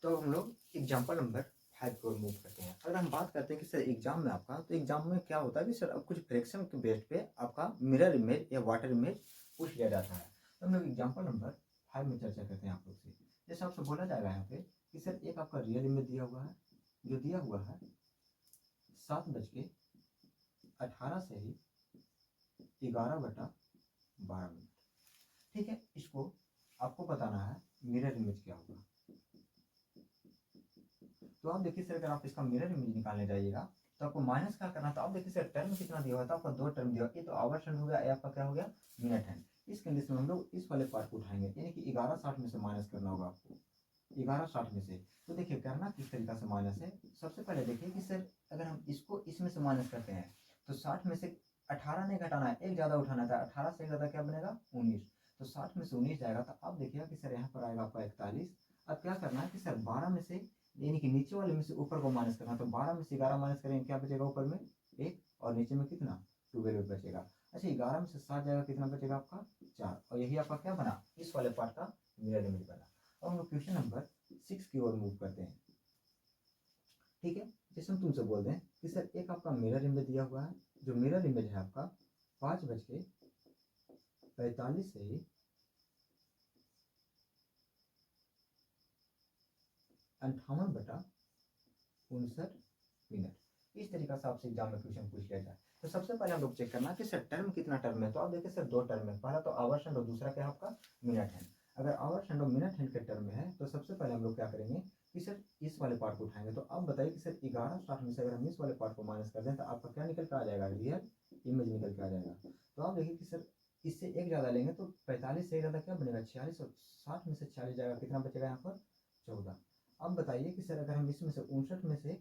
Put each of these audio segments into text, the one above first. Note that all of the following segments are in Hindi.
तो हम लोग एग्जाम्पल नंबर 5 की ओर मूव करते हैं। अगर हम बात करते हैं कि सर एग्जाम में आपका, तो एग्जाम में क्या होता है कि सर अब कुछ फ्रैक्शन के बेस पे आपका मिरर इमेज या वाटर इमेज पूछ लिया जाता है। तो हम लोग एग्जाम्पल नंबर 5 में चर्चा करते हैं आप लोग से। जैसे आपसे बोला जाएगा यहाँ पे कि सर एक आपका रियल इमेज दिया हुआ है, जो दिया हुआ है 7:18 से ही 11:12। ठीक है, इसको आपको बताना है मिरर इमेज क्या होगा। तो आप देखिए सर, अगर आप इसका मिरर इमेज निकालने जाइएगा तो आपको माइनस क्या करना था। आप देखिए सर, टर्म कितना दिया हुआ था आपका, 2 टर्म दिया हुआ। ये तो आवर्स हैंड हो गया, ये आपका क्या हो गया, मिनट हैंड। इस कंडीशन में हम लोग इस वाले पार्ट को उठाएंगे, यानी कि 11:60 में से माइनस करना होगा आपको, 11:60 में से। तो देखिए करना किस तरीका से माइनस है। सबसे पहले देखिए कि सर अगर हम इसको इसमें से माइनस करते हैं तो 60 में से 18 नहीं घटाना है, एक ज़्यादा उठाना था। 18 से ज़्यादा क्या बनेगा, 19। तो 60 में से 19 जाएगा तो आप देखिएगा कि सर यहाँ पर आएगा आपका 41। अब क्या करना है कि सर 12 में से, यानी कि नीचे वाले में से ऊपर को माइनस करना। तो 12 में से 11 माइनस करेंगे, क्या बचेगा ऊपर में 1 और नीचे में कितना 12 बचेगा। अच्छा, 11 में से 7 जाएगा, कितना बचेगा आपका 4। और यही आपका क्या बना, इस वाले पार्ट का मिरर इमेज बना। और हम लोग क्वेश्चन नंबर 6 की ओर मूव करते हैं। ठीक है, जैसे हम तुमसे बोल दें कि सर एक आपका मिरर इमेज दिया हुआ है, जो मिरर इमेज है आपका 5:45 से ही 58:59। इस तरीका से आपसे एग्जाम में क्वेश्चन पूछ लिया जाए। तो सबसे पहले हम लोग चेक करना कि सर टर्म कितना टर्म है। तो आप देखिए सर 2 टर्म है, पहला तो आवर्स हैंड और दूसरा क्या है आपका मिनट हैंड। अगर आवर्स हैंड और मिनट हैंड के टर्म में है तो सबसे पहले हम लोग क्या करेंगे कि सर इस वाले पार्ट को उठाएंगे। तो आप बताइए कि सर 11:60 में से अगर हम इस वाले पार्ट को माइनस कर दें तो आपका क्या निकल के आ जाएगा, रियल इमेज निकल के आ जाएगा। तो आप देखिए कि सर इससे एक ज़्यादा लेंगे तो 45 से ज़्यादा क्या बनेगा 46, और 60 में से 46 जाएगा, कितना बचेगा यहाँ पर 14। अब बताइए कि सर अगर हम इसमें से 59 में से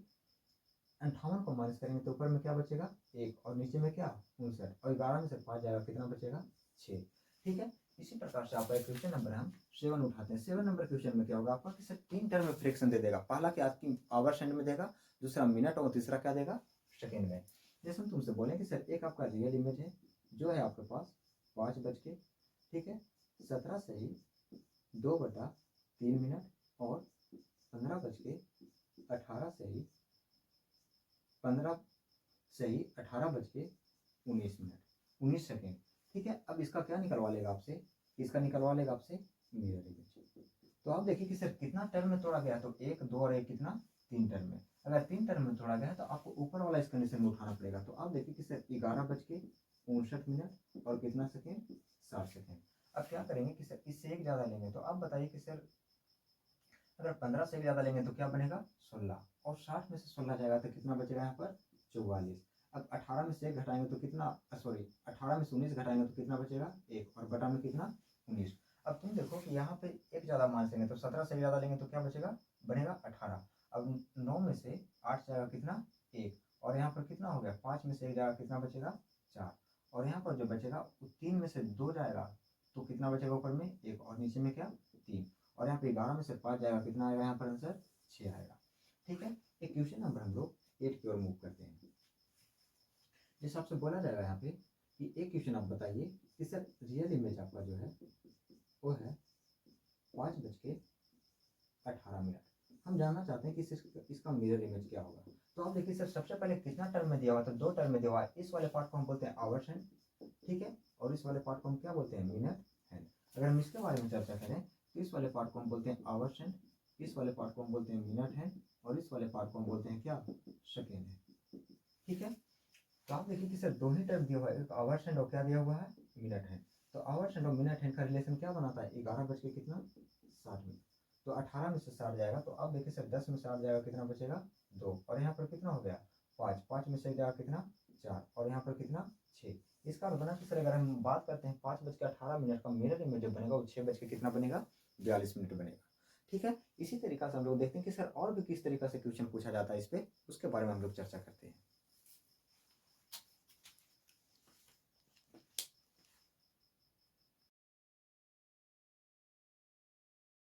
58 को माइनस करेंगे तो ऊपर में क्या बचेगा 1 और नीचे में क्या 59, और 11 में से 5 जाएगा, कितना बचेगा 6। ठीक है, इसी प्रकार से आपका क्वेश्चन नंबर हम 7 उठाते हैं। 7 नंबर क्वेश्चन में क्या होगा आपका कि सर 3 टर्म में फ्रैक्शन दे देगा। पहला क्या आपकी आवर्स हैंड में देगा, दूसरा मिनट और तीसरा क्या देगा सेकेंड में। जैसे हम तुमसे बोले कि सर एक आपका रियल इमेज है जो है आपके पास 5 बज के, ठीक है, 17 से ही 2/3 और 15:18 से ही 19 सेकेंड। ठीक है, अब इसका क्या निकलवा लेगा आपसे, इसका निकलवा लेगा आपसे मिरर इमेज। तो आप देखिए कि सर कितना टर्म में तोड़ा गया, तो 1 2 और 1 कितना 3 टर्म में। अगर 3 टर्म में तोड़ा गया है तो आपको ऊपर वाला इस कंडीशन में उठाना पड़ेगा। तो आप देखिए कि सर 11:59 और कितना सेकेंड 60 सेकेंड। अब क्या करेंगे कि सर इससे एक ज़्यादा लेंगे। तो आप बताइए कि सर अगर 15 से ज़्यादा लेंगे तो क्या बनेगा 16, और 60 में से 16 जाएगा तो कितना बचेगा यहाँ पर 44। अब 18 में से 1 घटाएंगे तो कितना, सॉरी 18 में से 19 घटाएंगे तो कितना बचेगा 1, और बटा में कितना 19। अब तुम देखो कि यहाँ पे एक ज़्यादा मान लेंगे तो 17 से ज़्यादा लेंगे तो क्या बचेगा, बनेगा 18। अब 9 में से 8 जाएगा कितना 1, और यहाँ पर कितना हो गया 5 में से 1 जाएगा, कितना बचेगा 4, और यहाँ पर जो बचेगा 3 में से 2 जाएगा तो कितना बचेगा ऊपर में 1, और नीचे में क्या 3, और यहाँ पे 11 में से 5 जाएगा, कितना आएगा यहाँ पर आंसर 6 आएगा। ठीक है, एक क्वेश्चन नंबर हम लोग 8 की ओर मूव करते हैं। जैसे आपसे बोला जाएगा यहाँ पे कि एक क्वेश्चन आप बताइए कि सर रियल इमेज आपका जो है वो है 5:18। हम जानना चाहते हैं कि इसका मिरर इमेज क्या होगा। तो आप देखिए सर सबसे पहले कितना टर्म में दिया हुआ था, 2 टर्म में दिया हुआ है। इस वाले पार्ट को हम बोलते हैं आवर्स हैंड, ठीक है, और इस वाले पार्ट को हम क्या बोलते हैं मिनट हैंड। अगर हम इसके बारे में चर्चा करें तो इस वाले पार्ट को हम बोलते हैं आवर्स हैंड, इस वाले पार्ट को हम बोलते हैं मिनट हैंड, और इस वाले पार्ट को हम बोलते हैं क्या सेकेंड हैंड। ठीक है, तो आप देखिए कि सर 2 ही टर्म दिया हुआ है, एक आवर्स हैंड और क्या दिया हुआ है मिनट हैंड। तो आवर्स हैंड और मिनट हैंड का रिलेशन क्या बनाता है 11 बज के कितना 60 मिनट। तो 18 में से 60 जाएगा, तो अब देखिए सर 10 में से 8 जाएगा, कितना बचेगा 2, और यहाँ पर कितना हो गया 5, 5 में से जाएगा कितना 4, और यहाँ पर कितना 6। इसका बना कि सर अगर हम बात करते हैं 5:18 का मिरर इमेज जो बनेगा वो 6 बज के कितना बनेगा 42 मिनट बनेगा। ठीक है, इसी तरीका से हम लोग देखते हैं कि सर और भी किस तरीका से क्वेश्चन पूछा जाता है इस पे, उसके बारे में हम लोग चर्चा करते हैं।